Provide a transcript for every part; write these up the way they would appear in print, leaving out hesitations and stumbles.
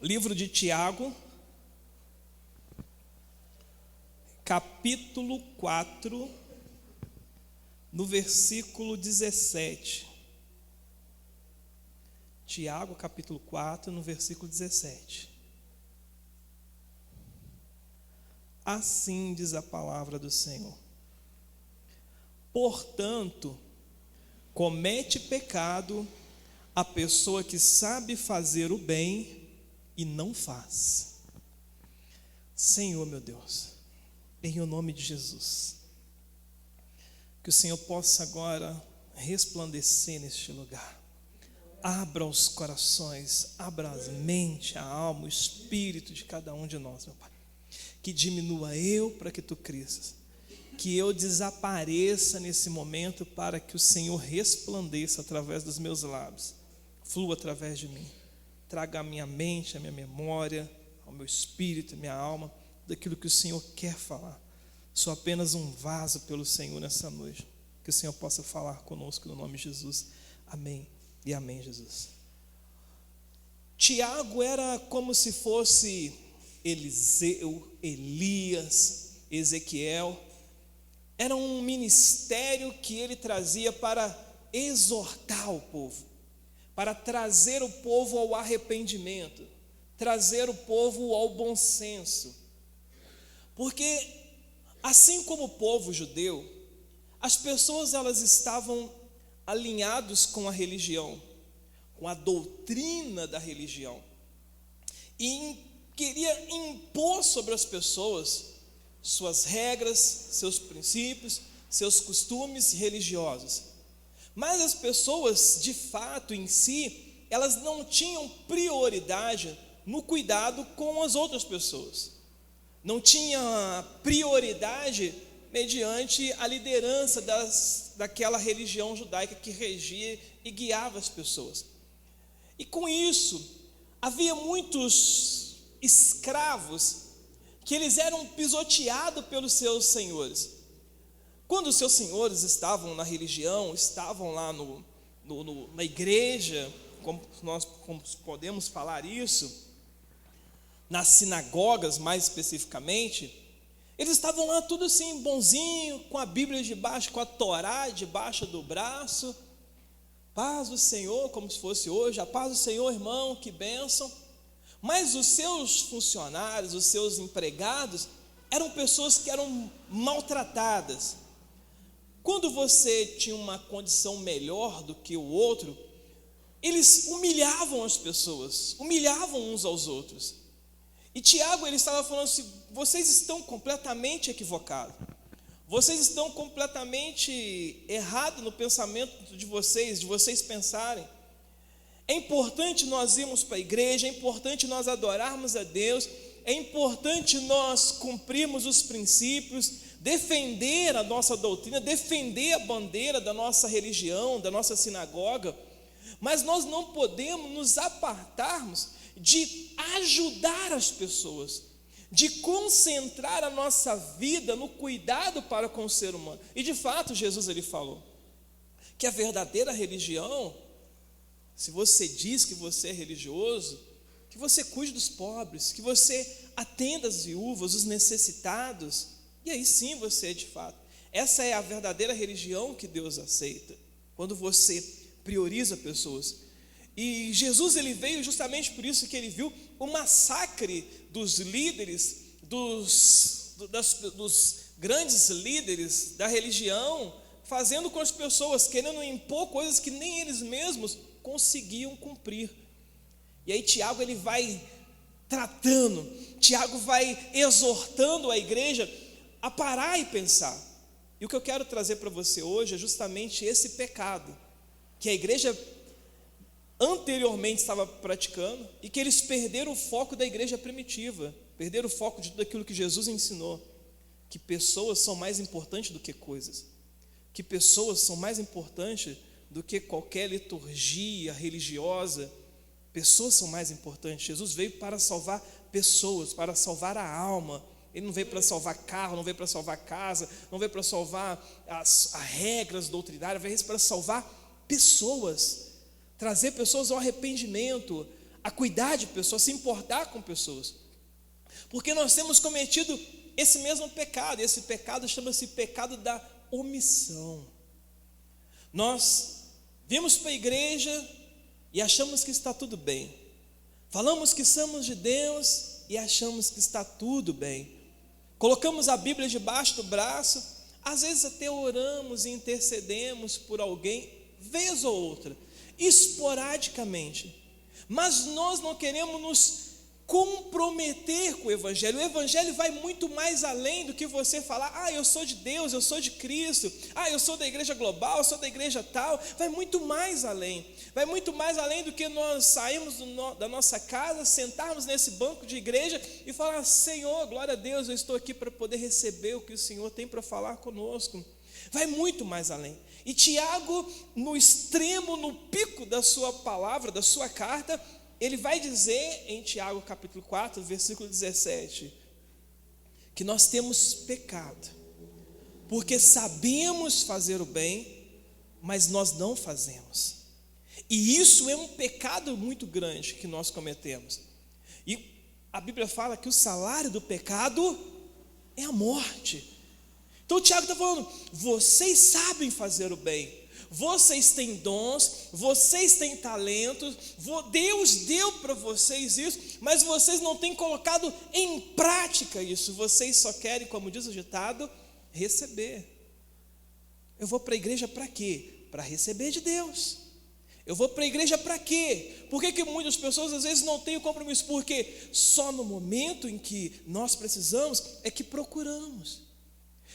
Livro de Tiago, capítulo 4, no versículo 17. Tiago, capítulo 4, no versículo 17. Assim diz a palavra do Senhor: portanto, comete pecado a pessoa que sabe fazer o bem e não faz. Senhor, meu Deus, em o nome de Jesus, que o Senhor possa agora resplandecer neste lugar. Abra os corações, abra a mente, a alma, o espírito de cada um de nós, meu Pai. Que diminua eu para que Tu cresças. Que eu desapareça nesse momento para que o Senhor resplandeça através dos meus lábios. Flua através de mim. Traga a minha mente, a minha memória, ao meu espírito, a minha alma, daquilo que o Senhor quer falar. Sou apenas um vaso pelo Senhor nessa noite. Que o Senhor possa falar conosco no nome de Jesus. Amém e amém, Jesus. Tiago era como se fosse Eliseu, Elias, Ezequiel. Era um ministério que ele trazia para exortar o povo, para trazer o povo ao arrependimento, trazer o povo ao bom senso. Porque, assim como o povo judeu, as pessoas elas estavam alinhados com a religião, com a doutrina da religião, e queria impor sobre as pessoas suas regras, seus princípios, seus costumes religiosos. Mas as pessoas, de fato, em si, elas não tinham prioridade no cuidado com as outras pessoas. Não tinha prioridade mediante a liderança daquela religião judaica que regia e guiava as pessoas. E com isso, havia muitos escravos que eles eram pisoteados pelos seus senhores. Quando os seus senhores estavam na religião, estavam lá na igreja, como nós podemos falar isso, nas sinagogas mais especificamente, eles estavam lá tudo assim, bonzinho, com a Bíblia debaixo, com a Torá debaixo do braço. Paz do Senhor, como se fosse hoje, a paz do Senhor, irmão, que bênção. Mas os seus funcionários, os seus empregados, eram pessoas que eram maltratadas. Quando você tinha uma condição melhor do que o outro, eles humilhavam as pessoas, humilhavam uns aos outros. E Tiago, ele estava falando assim: vocês estão completamente equivocados, vocês estão completamente errados no pensamento de vocês pensarem. É importante nós irmos para a igreja, é importante nós adorarmos a Deus, é importante nós cumprirmos os princípios, defender a nossa doutrina, defender a bandeira da nossa religião, da nossa sinagoga, mas nós não podemos nos apartarmos de ajudar as pessoas, de concentrar a nossa vida no cuidado para com o ser humano. E de fato Jesus ele falou que a verdadeira religião, se você diz que você é religioso, que você cuide dos pobres, que você atenda as viúvas, os necessitados, e aí sim você é de fato. Essa é a verdadeira religião que Deus aceita, quando você prioriza pessoas. E Jesus ele veio justamente por isso que ele viu o massacre dos líderes, dos grandes líderes da religião, fazendo com as pessoas, querendo impor coisas que nem eles mesmos conseguiam cumprir. E aí Tiago ele vai tratando, Tiago vai exortando a igreja a parar e pensar. E o que eu quero trazer para você hoje é justamente esse pecado que a igreja anteriormente estava praticando e que eles perderam o foco da igreja primitiva, perderam o foco daquilo que Jesus ensinou, que pessoas são mais importantes do que coisas, que pessoas são mais importantes do que qualquer liturgia religiosa. Pessoas são mais importantes. Jesus veio para salvar pessoas, para salvar a alma. Ele não veio para salvar carro, não veio para salvar casa, não veio para salvar as regras doutrinárias, veio para salvar pessoas, trazer pessoas ao arrependimento, a cuidar de pessoas, se importar com pessoas. Porque nós temos cometido esse mesmo pecado, e esse pecado chama-se pecado da omissão. Nós vimos para a igreja e achamos que está tudo bem. Falamos que somos de Deus e achamos que está tudo bem. Colocamos a Bíblia debaixo do braço, às vezes até oramos e intercedemos por alguém, vez ou outra, esporadicamente. Mas nós não queremos nos comprometer com o Evangelho. O Evangelho vai muito mais além do que você falar: eu sou de Deus, eu sou de Cristo, eu sou da igreja global, eu sou da igreja tal. Vai muito mais além. Vai muito mais além do que nós sairmos da nossa casa, sentarmos nesse banco de igreja e falar: Senhor, glória a Deus, eu estou aqui para poder receber o que o Senhor tem para falar conosco. Vai muito mais além. E Tiago, no extremo, no pico da sua palavra, da sua carta, ele vai dizer em Tiago capítulo 4, versículo 17, que nós temos pecado, porque sabemos fazer o bem, mas nós não fazemos. E isso é um pecado muito grande que nós cometemos. E a Bíblia fala que o salário do pecado é a morte. Então o Tiago está falando: vocês sabem fazer o bem, vocês têm dons, vocês têm talentos, Deus deu para vocês isso, mas vocês não têm colocado em prática isso. Vocês só querem, como diz o ditado, receber. Eu vou para a igreja para quê? Para receber de Deus. Eu vou para a igreja para quê? Por que muitas pessoas às vezes não têm o compromisso? Porque só no momento em que nós precisamos é que procuramos.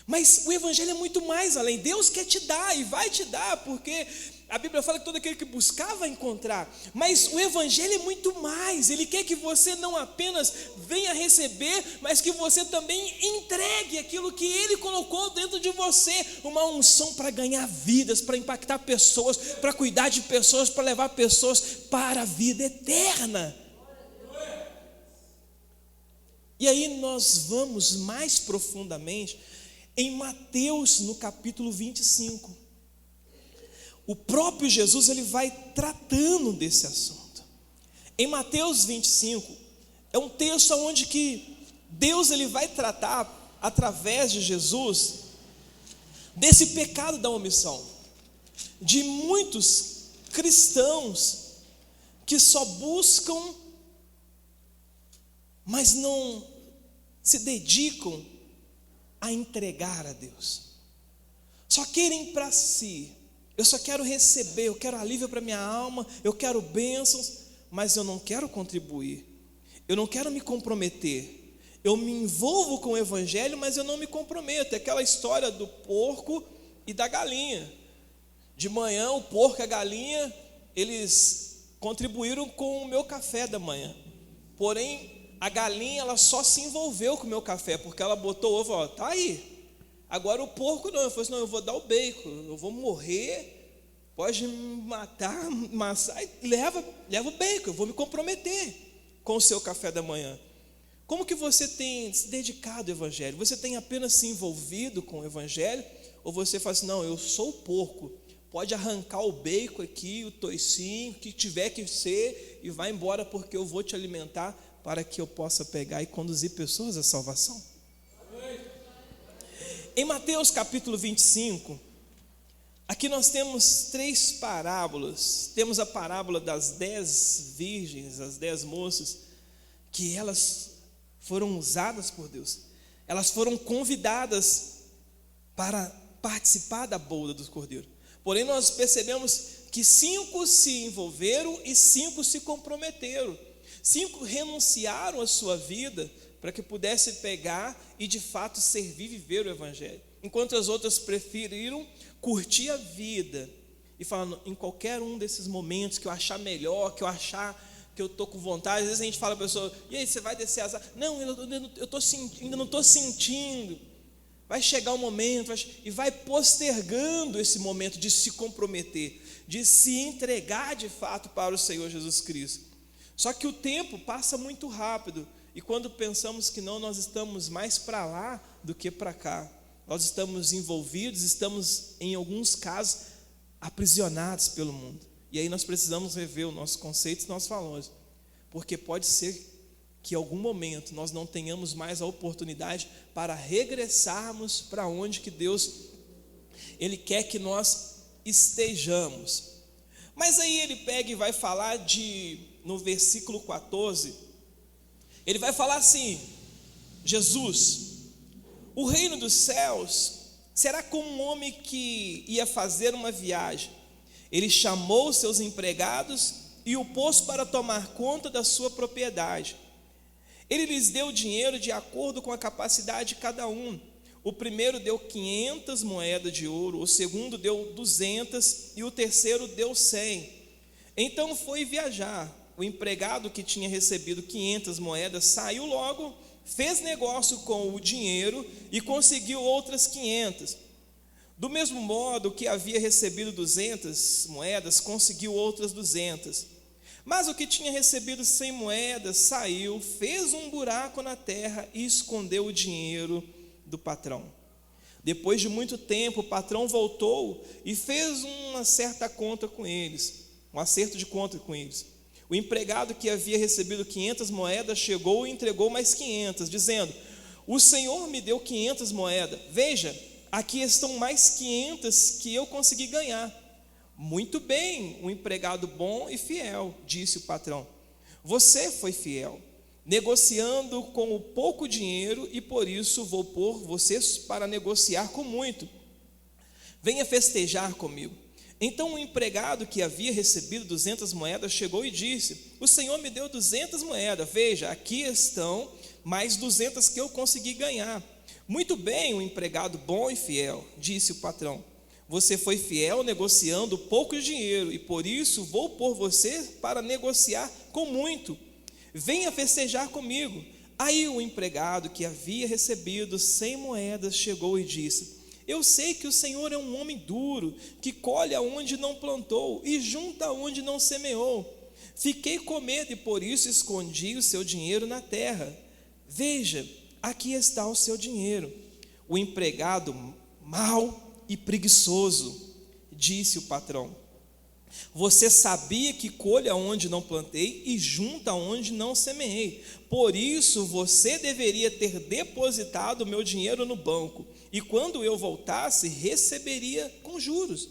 Mas o Evangelho é muito mais além. Deus quer te dar e vai te dar, porque a Bíblia fala que todo aquele que buscar vai encontrar. Mas o Evangelho é muito mais. Ele quer que você não apenas venha receber, mas que você também entregue aquilo que Ele colocou dentro de você. Uma unção para ganhar vidas, para impactar pessoas, para cuidar de pessoas, para levar pessoas para a vida eterna. E aí nós vamos mais profundamente em Mateus, no capítulo 25, o próprio Jesus ele vai tratando desse assunto. Em Mateus 25, é um texto onde que Deus ele vai tratar, através de Jesus, desse pecado da omissão, de muitos cristãos que só buscam, mas não se dedicam a entregar a Deus. Só querem para si. Eu só quero receber, eu quero alívio para minha alma, eu quero bênçãos, mas eu não quero contribuir. Eu não quero me comprometer. Eu me envolvo com o Evangelho, mas eu não me comprometo. É aquela história do porco e da galinha. De manhã o porco e a galinha, eles contribuíram com o meu café da manhã. Porém, a galinha, ela só se envolveu com o meu café, porque ela botou o ovo, tá aí. Agora o porco não, eu falei assim: não, eu vou dar o bacon, eu vou morrer, pode me matar, amassar, leva o bacon, eu vou me comprometer com o seu café da manhã. Como que você tem se dedicado ao Evangelho? Você tem apenas se envolvido com o Evangelho? Ou você fala assim: não, eu sou o porco, pode arrancar o bacon aqui, o toicinho, o que tiver que ser, e vai embora, porque eu vou te alimentar, para que eu possa pegar e conduzir pessoas à salvação. Em Mateus capítulo 25, aqui nós temos 3 parábolas. Temos a parábola das 10 virgens, as 10 moças, que elas foram usadas por Deus. Elas foram convidadas para participar da boda do Cordeiro. Porém, nós percebemos que 5 se envolveram e 5 se comprometeram. 5 renunciaram à sua vida para que pudesse pegar e de fato servir e viver o Evangelho, enquanto as outras preferiram curtir a vida e falando: em qualquer um desses momentos que eu achar melhor, que eu achar que eu estou com vontade. Às vezes a gente fala para a pessoa: e aí, você vai descer as águas? Não, eu ainda não estou sentindo. Vai chegar um momento, e vai postergando esse momento de se comprometer, de se entregar de fato para o Senhor Jesus Cristo. Só que o tempo passa muito rápido, e quando pensamos que não, nós estamos mais para lá do que para cá. Nós estamos envolvidos, estamos em alguns casos aprisionados pelo mundo. E aí nós precisamos rever o nosso conceito e nossos valores. porque pode ser que em algum momento nós não tenhamos mais a oportunidade para regressarmos para onde que Deus, Ele quer que nós estejamos. Mas aí ele pega e vai falar no versículo 14, ele vai falar assim: Jesus, o reino dos céus será como um homem que ia fazer uma viagem. Ele chamou seus empregados e o pôs para tomar conta da sua propriedade. Ele lhes deu dinheiro de acordo com a capacidade de cada um. O primeiro deu 500 moedas de ouro, o segundo deu 200 e o terceiro deu 100. Então foi viajar. O empregado que tinha recebido 500 moedas saiu logo, fez negócio com o dinheiro e conseguiu outras 500. Do mesmo modo que havia recebido 200 moedas, conseguiu outras 200. Mas o que tinha recebido 100 moedas saiu, fez um buraco na terra e escondeu o dinheiro do patrão. Depois de muito tempo, o patrão voltou e fez uma certa conta com eles, um acerto de conta com eles. O empregado que havia recebido 500 moedas chegou e entregou mais 500, dizendo: o Senhor me deu 500 moedas, veja, aqui estão mais 500 que eu consegui ganhar. Muito bem, um empregado bom e fiel, disse o patrão. Você foi fiel, negociando com o pouco dinheiro, e por isso vou pôr vocês para negociar com muito. Venha festejar comigo. Então o empregado que havia recebido 200 moedas chegou e disse: o Senhor me deu 200 moedas, veja, aqui estão mais 200 que eu consegui ganhar. Muito bem, um empregado bom e fiel, disse o patrão. Você foi fiel negociando pouco dinheiro, e por isso vou pôr você para negociar com muito. Venha festejar comigo. Aí o empregado que havia recebido 100 moedas chegou e disse: eu sei que o Senhor é um homem duro, que colhe aonde não plantou e junta onde não semeou. Fiquei com medo e por isso escondi o seu dinheiro na terra. Veja, aqui está o seu dinheiro. O empregado mau e preguiçoso, disse o patrão. Você sabia que colhe aonde não plantei e junta onde não semeei. Por isso você deveria ter depositado o meu dinheiro no banco, e quando eu voltasse, receberia com juros.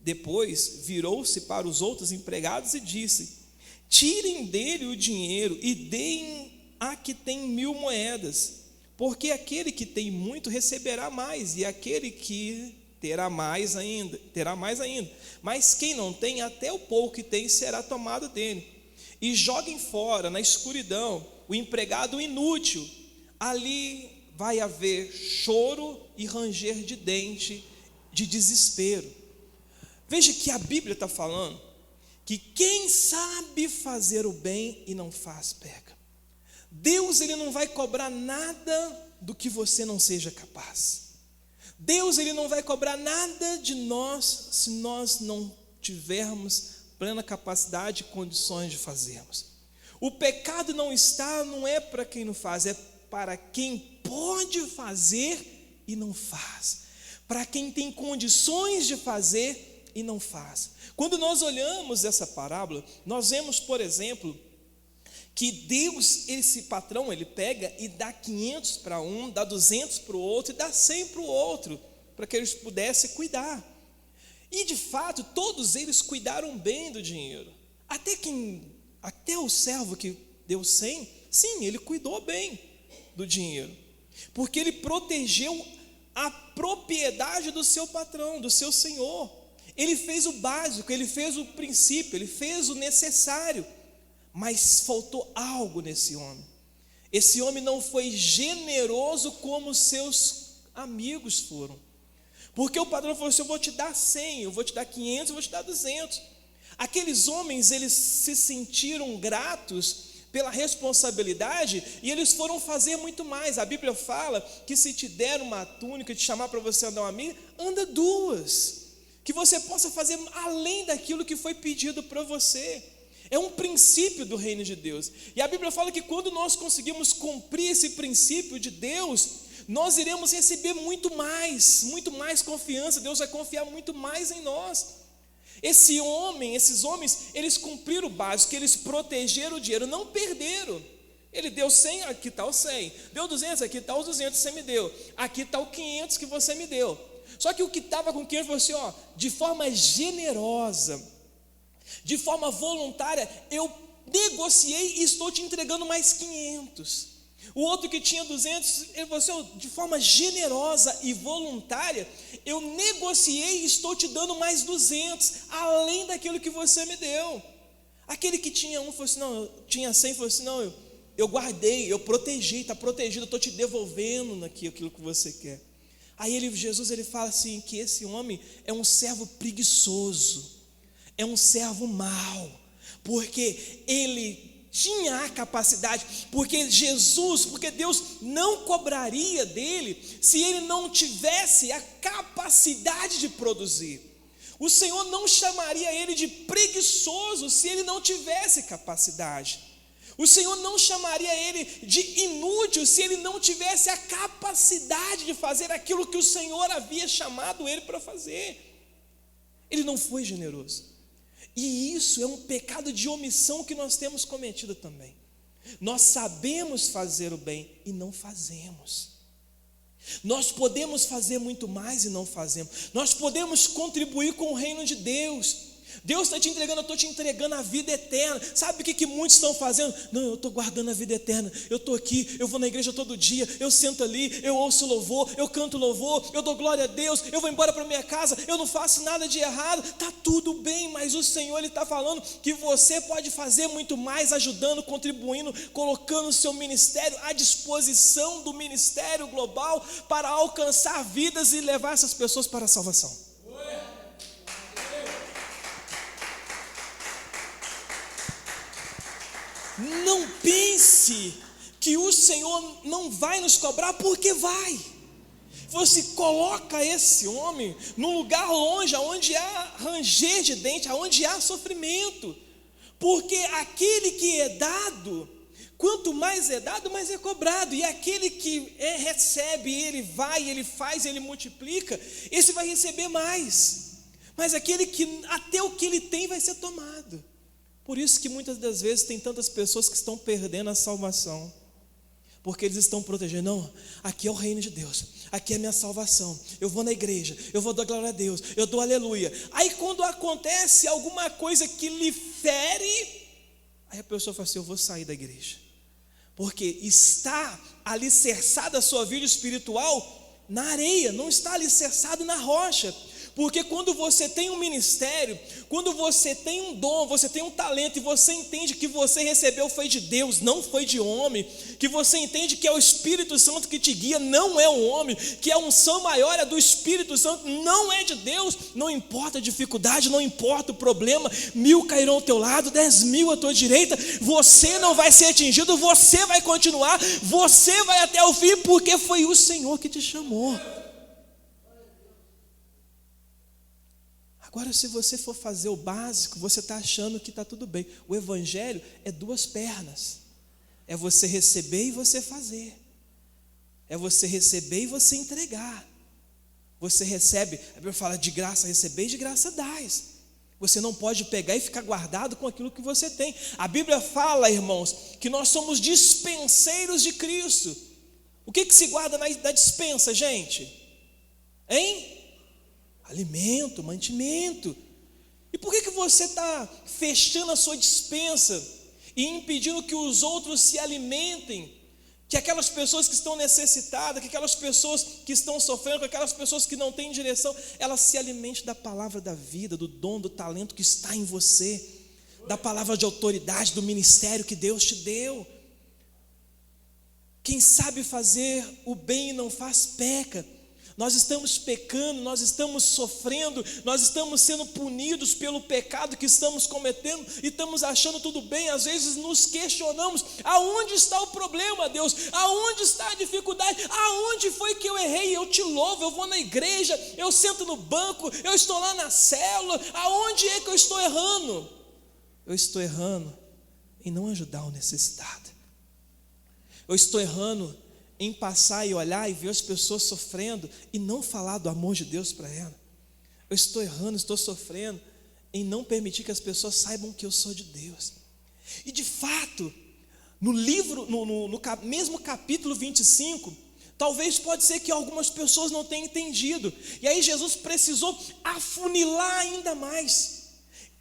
Depois virou-se para os outros empregados e disse: tirem dele o dinheiro e deem a que tem 1000 moedas, porque aquele que tem muito receberá mais, e aquele que terá mais ainda. Mas quem não tem, até o pouco que tem será tomado dele. E joguem fora, na escuridão, o empregado inútil. Ali vai haver choro e ranger de dente, de desespero. Veja que a Bíblia está falando que quem sabe fazer o bem e não faz, pega. Deus, Ele não vai cobrar nada do que você não seja capaz. Deus, Ele não vai cobrar nada de nós se nós não tivermos plena capacidade e condições de fazermos. O pecado não é para quem não faz, é para quem pode fazer e não faz. Para quem tem condições de fazer e não faz. Quando nós olhamos essa parábola, nós vemos, por exemplo, que Deus, esse patrão, ele pega e dá 500 para um, dá 200 para o outro e dá 100 para o outro, para que eles pudessem cuidar. E de fato, todos eles cuidaram bem do dinheiro. Até o servo que deu 100, sim, ele cuidou bem do dinheiro, porque ele protegeu a propriedade do seu patrão, do seu senhor. Ele fez o básico, ele fez o princípio, ele fez o necessário. Mas faltou algo nesse homem. Esse homem não foi generoso como seus amigos foram. Porque o patrão falou assim: eu vou te dar 100, eu vou te dar 500, eu vou te dar 200. Aqueles homens, eles se sentiram gratos pela responsabilidade e eles foram fazer muito mais. A Bíblia fala que se te der uma túnica e te chamar para você andar uma milha, anda 2. Que você possa fazer além daquilo que foi pedido para você. É um princípio do reino de Deus. E a Bíblia fala que quando nós conseguimos cumprir esse princípio de Deus, nós iremos receber muito mais confiança. Deus vai confiar muito mais em nós. Esses homens, eles cumpriram o básico, eles protegeram o dinheiro, não perderam. Ele deu 100, aqui está o 100. Deu 200, aqui está os 200 que você me deu. Aqui está o 500 que você me deu. Só que o que estava com 500 falou assim, ó, de forma generosa, de forma voluntária, eu negociei e estou te entregando mais 500. O outro que tinha 200, ele falou assim, ó, de forma generosa e voluntária, eu negociei e estou te dando mais 200, além daquilo que você me deu. Aquele que tinha falou assim, não, tinha 100, falou assim, não, eu guardei, eu protegi, está protegido, eu estou te devolvendo aquilo que você quer. Aí Jesus fala assim, que esse homem é um servo preguiçoso, é um servo mau, porque ele tinha a capacidade, porque Deus não cobraria dele, se ele não tivesse a capacidade de produzir. O Senhor não chamaria ele de preguiçoso, se ele não tivesse capacidade. O Senhor não chamaria ele de inútil se ele não tivesse a capacidade de fazer aquilo que o Senhor havia chamado ele para fazer. Ele não foi generoso. E isso é um pecado de omissão que nós temos cometido também. Nós sabemos fazer o bem e não fazemos. Nós podemos fazer muito mais e não fazemos. Nós podemos contribuir com o reino de Deus. Deus está te entregando, eu estou te entregando a vida eterna. Sabe o que muitos estão fazendo? Não, eu estou guardando a vida eterna. Eu estou aqui, eu vou na igreja todo dia, eu sento ali, eu ouço louvor, eu canto louvor, eu dou glória a Deus, eu vou embora para minha casa, eu não faço nada de errado. Está tudo bem, mas o Senhor Ele está falando que você pode fazer muito mais, ajudando, contribuindo, colocando o seu ministério à disposição do ministério global para alcançar vidas e levar essas pessoas para a salvação. Não pense que o Senhor não vai nos cobrar, porque vai. Você coloca esse homem num lugar longe, onde há ranger de dente, onde há sofrimento, porque aquele que é dado, quanto mais é dado, mais é cobrado, e aquele que recebe, ele vai, ele faz, ele multiplica, esse vai receber mais, mas aquele que até o que ele tem vai ser tomado. Por isso que muitas das vezes tem tantas pessoas que estão perdendo a salvação, porque eles estão protegendo. Não, aqui é o reino de Deus, aqui é a minha salvação, eu vou na igreja, eu vou dar glória a Deus, eu dou aleluia. Aí quando acontece alguma coisa que lhe fere, aí a pessoa fala assim, eu vou sair da igreja, porque está alicerçada a sua vida espiritual na areia, não está alicerçado na rocha. Porque quando você tem um ministério, quando você tem um dom, você tem um talento, e você entende que você recebeu foi de Deus, não foi de homem, que você entende que é o Espírito Santo que te guia, não é o homem, que a unção maior é do Espírito Santo, não é de Deus, não importa a dificuldade, não importa o problema, 1000 cairão ao teu lado, 10.000 à tua direita, você não vai ser atingido, você vai continuar, você vai até o fim, porque foi o Senhor que te chamou. Agora, se você for fazer o básico, você está achando que está tudo bem. O evangelho é 2 pernas. É você receber e você fazer. É você receber e você entregar. Você recebe, a Bíblia fala de graça receber e de graça dás. Você não pode pegar e ficar guardado com aquilo que você tem. A Bíblia fala, irmãos, que nós somos dispenseiros de Cristo. O que se guarda na dispensa, gente? Hein? Alimento, mantimento. E por que você está fechando a sua dispensa e impedindo que os outros se alimentem? Que aquelas pessoas que estão necessitadas, que aquelas pessoas que estão sofrendo, que aquelas pessoas que não têm direção, elas se alimentem da palavra da vida, do dom, do talento que está em você, da palavra de autoridade, do ministério que Deus te deu. Quem sabe fazer o bem e não faz, peca. Nós estamos pecando, nós estamos sofrendo, nós estamos sendo punidos pelo pecado que estamos cometendo e estamos achando tudo bem. Às vezes nos questionamos, aonde está o problema, Deus? Aonde está a dificuldade? Aonde foi que eu errei? Eu te louvo, eu vou na igreja, eu sento no banco, eu estou lá na célula, aonde é que eu estou errando? Eu estou errando em não ajudar o necessitado. Eu estou errando em passar e olhar e ver as pessoas sofrendo e não falar do amor de Deus para ela. Eu estou errando, estou sofrendo em não permitir que as pessoas saibam que eu sou de Deus. E de fato, no livro, mesmo capítulo 25, talvez pode ser que algumas pessoas não tenham entendido. E aí Jesus precisou afunilar ainda mais,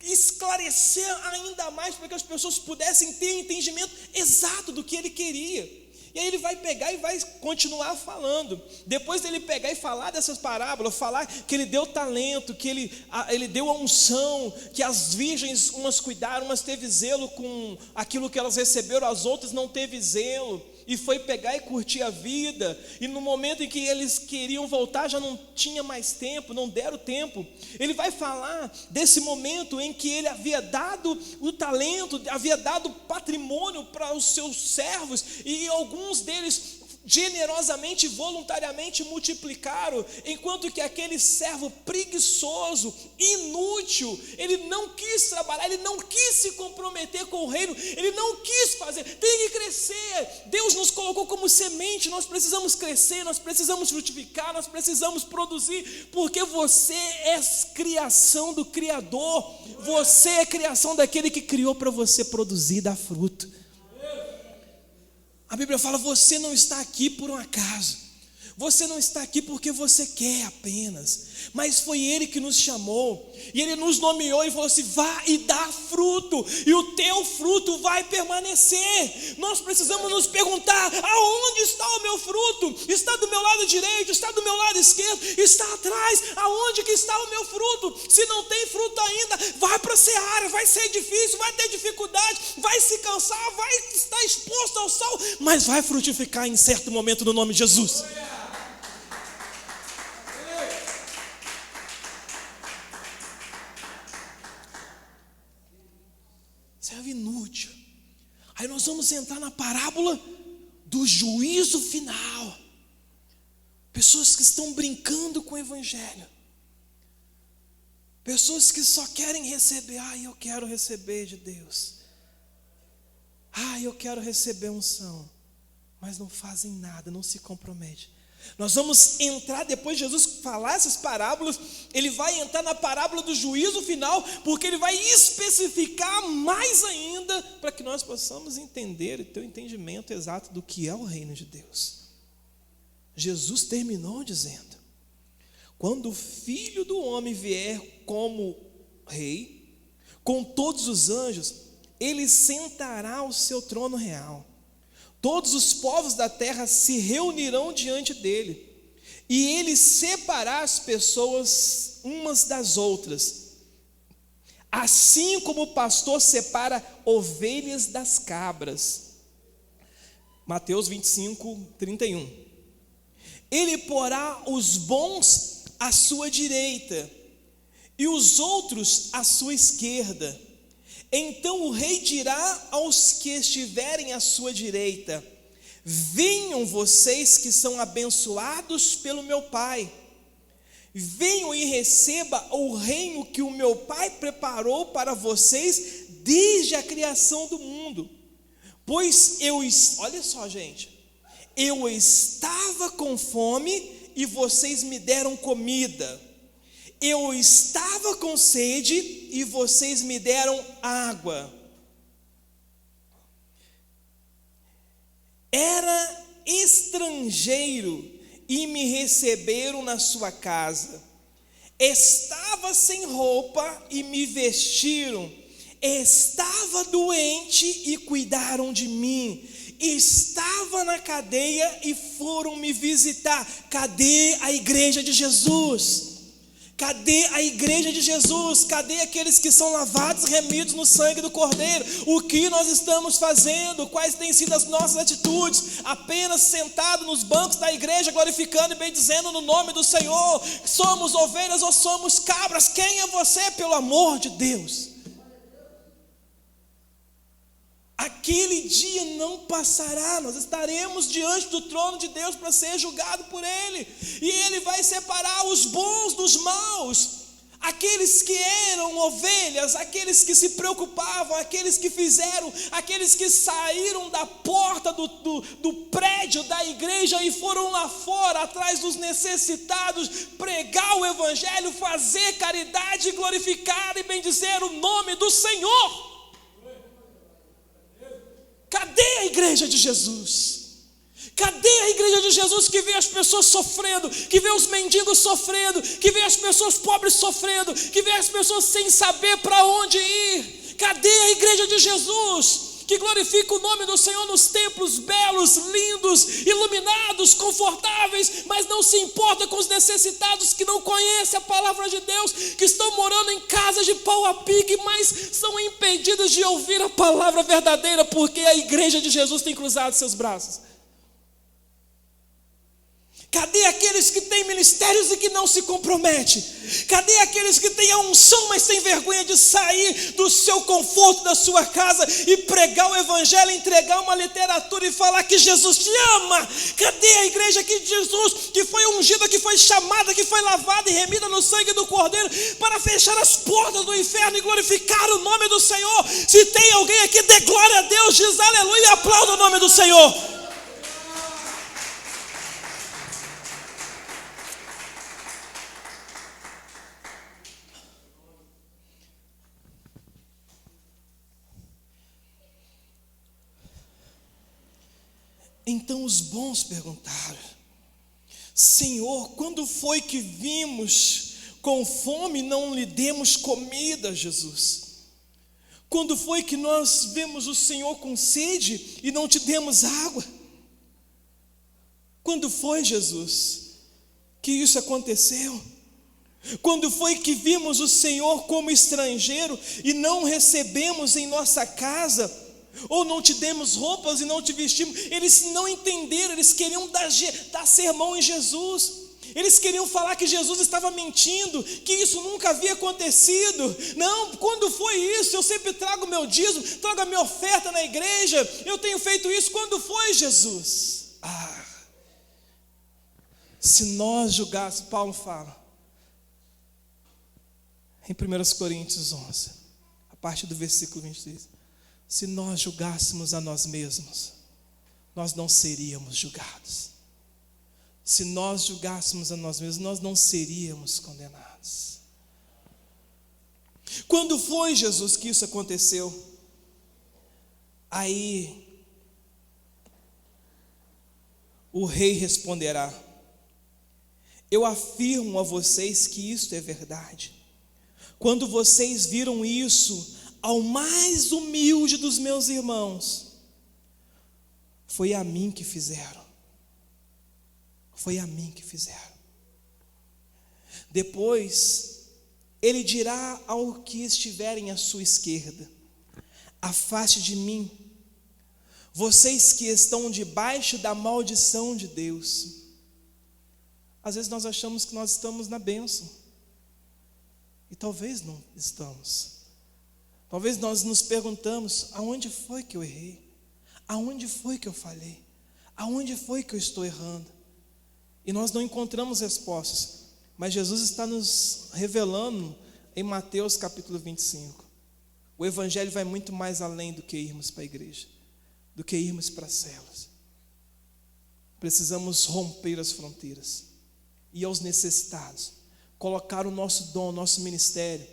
esclarecer ainda mais, para que as pessoas pudessem ter entendimento exato do que ele queria. E aí ele vai pegar e vai continuar falando. Depois dele pegar e falar dessas parábolas, falar que ele deu talento, que ele deu a unção, que as virgens, umas cuidaram, umas teve zelo com aquilo que elas receberam, as outras não teve zelo, e foi pegar e curtir a vida, e no momento em que eles queriam voltar, já não tinha mais tempo, não deram tempo. Ele vai falar desse momento em que ele havia dado o talento, havia dado patrimônio para os seus servos, e alguns deles generosamente e voluntariamente multiplicaram, enquanto que aquele servo preguiçoso, inútil, ele não quis trabalhar, ele não quis se comprometer com o reino, ele não quis fazer. Tem que crescer. Deus nos colocou como semente, nós precisamos crescer, nós precisamos frutificar, nós precisamos produzir, porque você é criação do Criador, você é criação daquele que criou para você produzir e dar fruto. A Bíblia fala: você não está aqui por um acaso, você não está aqui porque você quer apenas, mas foi Ele que nos chamou, e Ele nos nomeou e falou assim: vá e dá fruto, e o teu fruto vai permanecer. Nós precisamos nos perguntar: aonde está o meu fruto? Está do meu lado direito? Está do meu lado esquerdo? Está atrás? Aonde que está o meu fruto? Se não tem fruto ainda, vai para a seara, vai ser difícil, vai ter dificuldade, vai se cansar, vai estar exposto ao sol, mas vai frutificar em certo momento, no nome de Jesus. Servo inútil. Aí nós vamos entrar na parábola do juízo final. Pessoas que estão brincando com o evangelho, pessoas que só querem receber. Eu quero receber de Deus, eu quero receber unção, mas não fazem nada, não se comprometem. Nós vamos entrar, depois de Jesus falar essas parábolas, ele vai entrar na parábola do juízo final, porque ele vai especificar mais ainda, para que nós possamos entender e ter o entendimento exato do que é o reino de Deus. Jesus terminou dizendo: quando o Filho do Homem vier como rei, com todos os anjos, ele sentará ao seu trono real. Todos os povos da terra se reunirão diante dele, e ele separará as pessoas umas das outras, assim como o pastor separa ovelhas das cabras. Mateus 25, 31. Ele porá os bons à sua direita e os outros à sua esquerda. Então o rei dirá aos que estiverem à sua direita: venham vocês que são abençoados pelo meu Pai, venham e receba o reino que o meu Pai preparou para vocês desde a criação do mundo. Pois olha só, gente, eu estava com fome e vocês me deram comida. Eu estava com sede e vocês me deram água. Era estrangeiro e me receberam na sua casa. Estava sem roupa e me vestiram. Estava doente e cuidaram de mim. Estava na cadeia e foram me visitar. Cadê a igreja de Jesus? Cadê a igreja de Jesus? Cadê aqueles que são lavados, remidos no sangue do Cordeiro? O que nós estamos fazendo? Quais têm sido as nossas atitudes? Apenas sentado nos bancos da igreja, glorificando e bendizendo no nome do Senhor? Somos ovelhas ou somos cabras? Quem é você, pelo amor de Deus? Aquele dia não passará, nós estaremos diante do trono de Deus para ser julgado por Ele, e Ele vai separar os bons dos maus, Aqueles que eram ovelhas, aqueles que se preocupavam, aqueles que fizeram, aqueles que saíram da porta do prédio da igreja e foram lá fora, atrás dos necessitados, pregar o evangelho, fazer caridade, glorificar e bendizer o nome do Senhor. Cadê a igreja de Jesus? Cadê a igreja de Jesus que vê as pessoas sofrendo, que vê os mendigos sofrendo, que vê as pessoas pobres sofrendo, que vê as pessoas sem saber para onde ir? Cadê a igreja de Jesus que glorifica o nome do Senhor nos templos belos, lindos, iluminados, confortáveis, mas não se importa com os necessitados que não conhecem a palavra de Deus, que estão morando em casas de pau a pique, mas são impedidos de ouvir a palavra verdadeira, porque a igreja de Jesus tem cruzado seus braços? Cadê aqueles que têm ministérios e que não se comprometem? Cadê aqueles que têm a unção, mas têm vergonha de sair do seu conforto, da sua casa e pregar o evangelho, entregar uma literatura e falar que Jesus te ama? Cadê a igreja que Jesus, que foi ungida, que foi chamada, que foi lavada e remida no sangue do Cordeiro para fechar as portas do inferno e glorificar o nome do Senhor? Se tem alguém aqui, dê glória a Deus, diz aleluia e aplauda o nome do Senhor. Então os bons perguntaram: Senhor, quando foi que vimos com fome e não lhe demos comida, Jesus? Quando foi que nós vemos o Senhor com sede e não te demos água? Quando foi, Jesus, que isso aconteceu? Quando foi que vimos o Senhor como estrangeiro e não recebemos em nossa casa? Ou não te demos roupas e não te vestimos? Eles não entenderam, eles queriam dar sermão em Jesus. Eles queriam falar que Jesus estava mentindo, que isso nunca havia acontecido. Não, quando foi isso? Eu sempre trago meu dízimo, trago a minha oferta na igreja, eu tenho feito isso. Quando foi, Jesus? Se nós julgássemos, Paulo fala em 1 Coríntios 11, a partir do versículo 23, se nós julgássemos a nós mesmos, nós não seríamos julgados. Se nós julgássemos a nós mesmos, nós não seríamos condenados. Quando foi, Jesus, que isso aconteceu? Aí o rei responderá: eu afirmo a vocês que isto é verdade. Quando vocês viram isso ao mais humilde dos meus irmãos, foi a mim que fizeram. Foi a mim que fizeram. Depois, ele dirá ao que estiverem à sua esquerda: afaste de mim, vocês que estão debaixo da maldição de Deus. Às vezes nós achamos que nós estamos na bênção, e talvez não estamos. Talvez nós nos perguntamos: aonde foi que eu errei? Aonde foi que eu falhei? Aonde foi que eu estou errando? E nós não encontramos respostas. Mas Jesus está nos revelando em Mateus capítulo 25. O evangelho vai muito mais além do que irmos para a igreja, do que irmos para as celas. Precisamos romper as fronteiras, ir aos necessitados, colocar o nosso dom, o nosso ministério.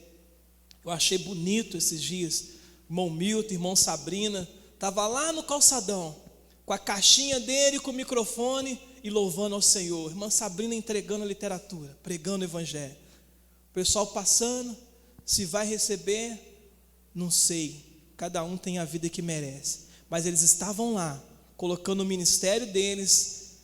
Eu achei bonito esses dias, irmão Milton, irmão Sabrina, estava lá no calçadão, com a caixinha dele, com o microfone e louvando ao Senhor. Irmã Sabrina entregando a literatura, pregando o evangelho. O pessoal passando, se vai receber, não sei, cada um tem a vida que merece. Mas eles estavam lá, colocando o ministério deles,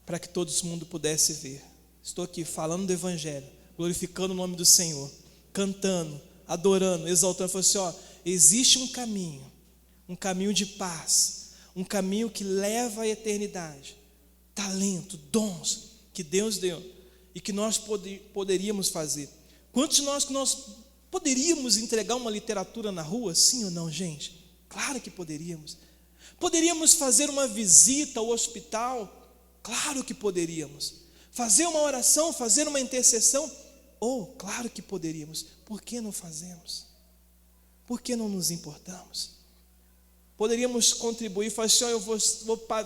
para que todo mundo pudesse ver. Estou aqui falando do evangelho, glorificando o nome do Senhor, cantando, adorando, exaltando. Falei assim: existe um caminho de paz, um caminho que leva à eternidade, talento, dons que Deus deu e que nós poderíamos fazer. Quantos de nós poderíamos entregar uma literatura na rua? Sim ou não, gente? Claro que poderíamos. Poderíamos fazer uma visita ao hospital? Claro que poderíamos. Fazer uma oração, fazer uma intercessão? Claro que poderíamos. Por que não fazemos? Por que não nos importamos? Poderíamos contribuir, falar assim, eu vou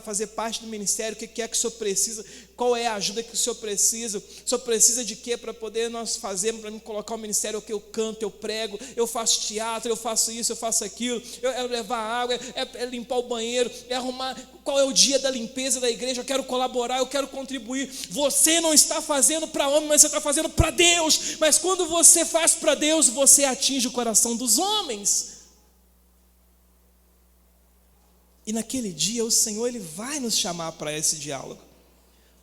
fazer parte do ministério, o que é que o senhor precisa, qual é a ajuda que o senhor precisa de quê para poder nós fazermos, para me colocar o ministério, o que eu canto, eu prego, eu faço teatro, eu faço isso, eu faço aquilo, é levar água, é limpar o banheiro, é arrumar, qual é o dia da limpeza da igreja, eu quero colaborar, eu quero contribuir. Você não está fazendo para homem, mas você está fazendo para Deus. Mas quando você faz para Deus, você atinge o coração dos homens. E naquele dia o Senhor, Ele vai nos chamar para esse diálogo,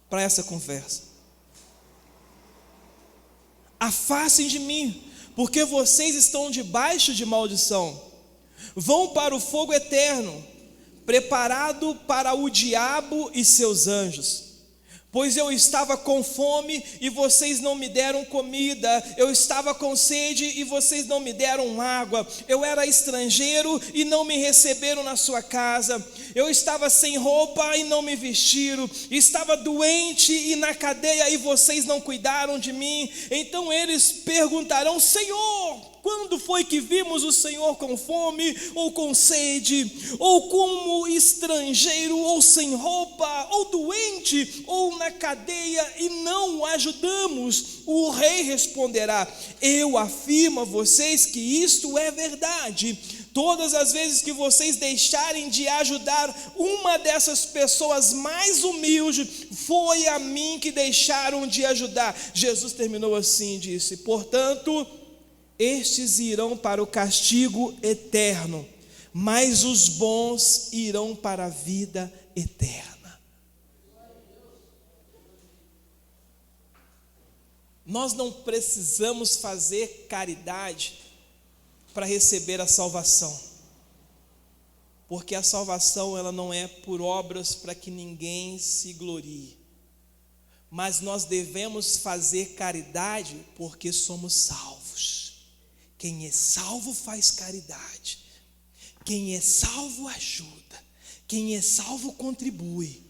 para essa conversa. Afastem de mim, porque vocês estão debaixo de maldição. Vão para o fogo eterno, preparado para o diabo e seus anjos. Pois eu estava com fome e vocês não me deram comida, eu estava com sede e vocês não me deram água, eu era estrangeiro e não me receberam na sua casa, eu estava sem roupa e não me vestiram, estava doente e na cadeia e vocês não cuidaram de mim. Então eles perguntarão: Senhor, quando foi que vimos o Senhor com fome, ou com sede, ou como estrangeiro, ou sem roupa, ou doente, ou na cadeia, e não o ajudamos? O rei responderá: eu afirmo a vocês que isto é verdade. Todas as vezes que vocês deixarem de ajudar uma dessas pessoas mais humildes, foi a mim que deixaram de ajudar. Jesus terminou assim, disse: portanto, estes irão para o castigo eterno, mas os bons irão para a vida eterna. Nós não precisamos fazer caridade para receber a salvação, porque a salvação ela não é por obras para que ninguém se glorie, mas nós devemos fazer caridade porque somos salvos. Quem é salvo faz caridade, quem é salvo ajuda, quem é salvo contribui,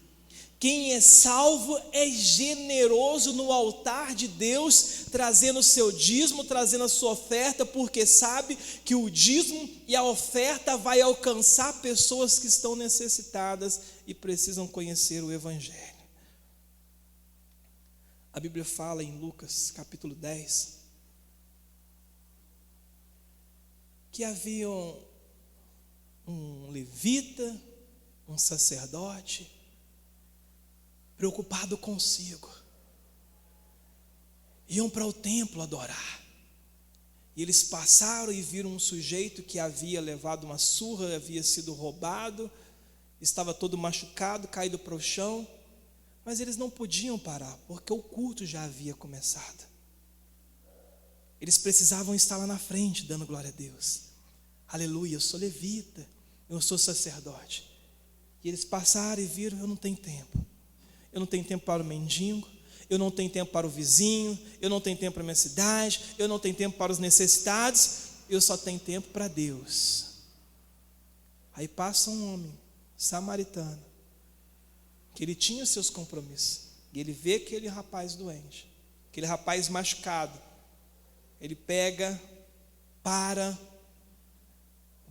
quem é salvo é generoso no altar de Deus, trazendo o seu dízimo, trazendo a sua oferta, porque sabe que o dízimo e a oferta vai alcançar pessoas que estão necessitadas e precisam conhecer o Evangelho. A Bíblia fala em Lucas capítulo 10, que havia um levita, um sacerdote, preocupado consigo. Iam para o templo adorar. E eles passaram e viram um sujeito que havia levado uma surra, havia sido roubado, estava todo machucado, caído para o chão, mas eles não podiam parar, porque o culto já havia começado. Eles precisavam estar lá na frente, dando glória a Deus. Aleluia, eu sou levita, eu sou sacerdote. E eles passaram e viram: eu não tenho tempo. Eu não tenho tempo para o mendigo, eu não tenho tempo para o vizinho, eu não tenho tempo para a minha cidade, eu não tenho tempo para os necessitados, eu só tenho tempo para Deus. Aí passa um homem samaritano, que ele tinha seus compromissos, e ele vê aquele rapaz doente, aquele rapaz machucado. Ele pega,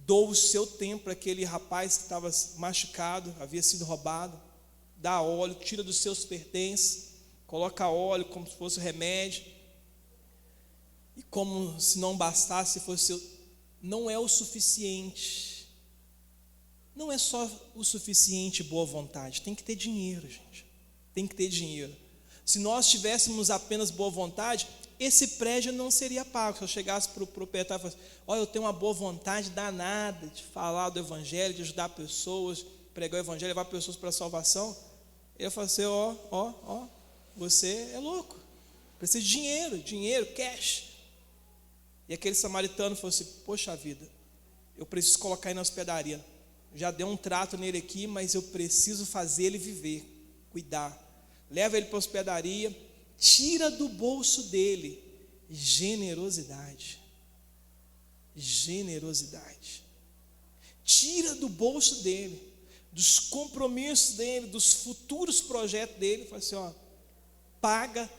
dou o seu tempo para aquele rapaz que estava machucado, havia sido roubado, dá óleo, tira dos seus pertences, coloca óleo como se fosse remédio, e como se não bastasse, não é o suficiente, não é só o suficiente boa vontade, tem que ter dinheiro, gente, tem que ter dinheiro. Se nós tivéssemos apenas boa vontade, esse prédio não seria pago. Se eu chegasse para o proprietário e falasse: olha, eu tenho uma boa vontade danada de falar do Evangelho, de ajudar pessoas, pregar o Evangelho, levar pessoas para a salvação, ele ia falar assim: você é louco, precisa de dinheiro, cash. E aquele samaritano falou assim: poxa vida, eu preciso colocar ele na hospedaria, já deu um trato nele aqui, mas eu preciso fazer ele viver, cuidar. Leva ele para a hospedaria, tira do bolso dele generosidade. Tira do bolso dele, dos compromissos dele, dos futuros projetos dele. Fala assim: paga,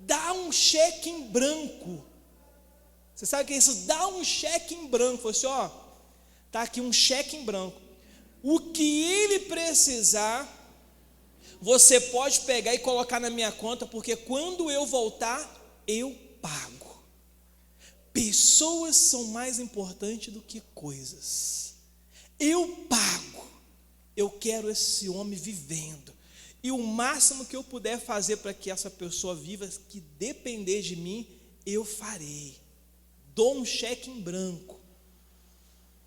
dá um cheque em branco. Você sabe o que é isso? Dá um cheque em branco. Fala assim, ó, tá aqui um cheque em branco. O que ele precisar, você pode pegar e colocar na minha conta, porque quando eu voltar, eu pago. Pessoas são mais importantes do que coisas. Eu pago. Eu quero esse homem vivendo. E o máximo que eu puder fazer para que essa pessoa viva, que depender de mim, eu farei. Dou um cheque em branco.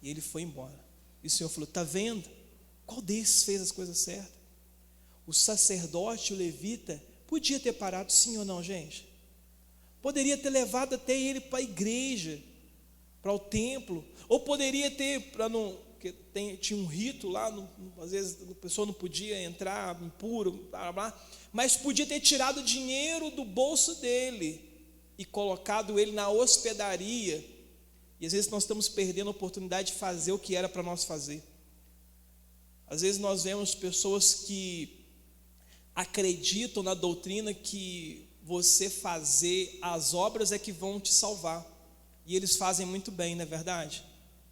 E ele foi embora. E o Senhor falou, está vendo? Qual desses fez as coisas certas? O sacerdote, o levita, podia ter parado, sim ou não, gente? Poderia ter levado até ele para a igreja, para o templo, ou poderia ter, porque tinha um rito lá, às vezes a pessoa não podia entrar impuro, blá, blá, mas podia ter tirado dinheiro do bolso dele e colocado ele na hospedaria. E às vezes nós estamos perdendo a oportunidade de fazer o que era para nós fazer. Às vezes nós vemos pessoas que acreditam na doutrina que você fazer as obras é que vão te salvar. E eles fazem muito bem, não é verdade?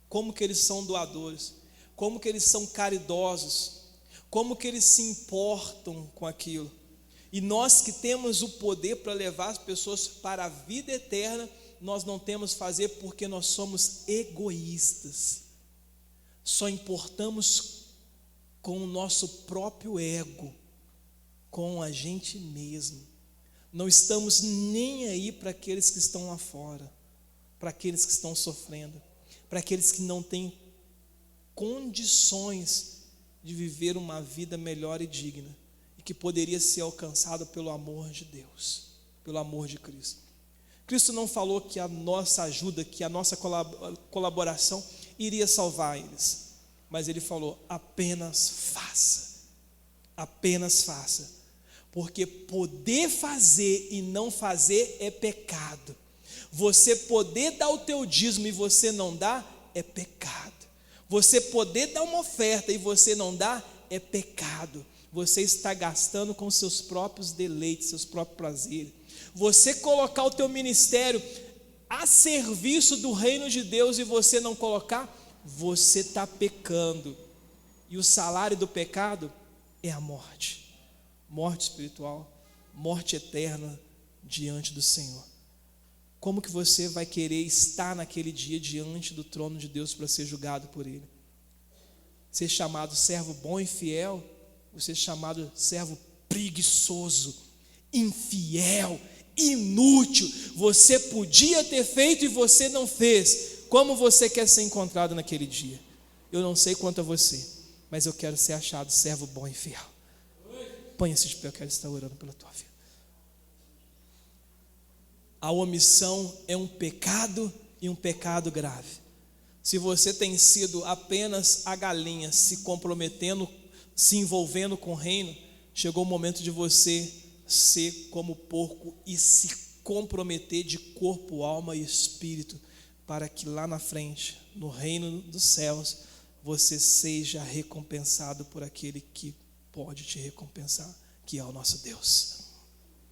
Como que eles são doadores, como que eles são caridosos, como que eles se importam com aquilo. E nós que temos o poder para levar as pessoas para a vida eterna, nós não temos fazer porque nós somos egoístas. Só importamos com o nosso próprio ego, com a gente mesmo. Não estamos nem aí para aqueles que estão lá fora, para aqueles que estão sofrendo, para aqueles que não têm condições de viver uma vida melhor e digna, e que poderia ser alcançado pelo amor de Deus, pelo amor de Cristo. Cristo não falou que a nossa ajuda, que a nossa colaboração iria salvar eles, mas Ele falou, apenas faça, porque poder fazer e não fazer é pecado. Você poder dar o teu dízimo e você não dá, é pecado. Você poder dar uma oferta e você não dá, é pecado. Você está gastando com seus próprios deleites, seus próprios prazeres. Você colocar o teu ministério a serviço do reino de Deus e você não colocar, você está pecando. E o salário do pecado é a morte. Morte espiritual, morte eterna diante do Senhor. Como que você vai querer estar naquele dia diante do trono de Deus para ser julgado por Ele? Ser chamado servo bom e fiel, ou ser chamado servo preguiçoso, infiel, inútil? Você podia ter feito e você não fez. Como você quer ser encontrado naquele dia? Eu não sei quanto a você, mas eu quero ser achado servo bom e fiel. Ponha-se de pé, eu quero estar orando pela tua vida. A omissão é um pecado e um pecado grave. Se você tem sido apenas a galinha se comprometendo, se envolvendo com o reino, chegou o momento de você ser como porco e se comprometer de corpo, alma e espírito, para que lá na frente, no reino dos céus, você seja recompensado por aquele que pode te recompensar, que é o nosso Deus.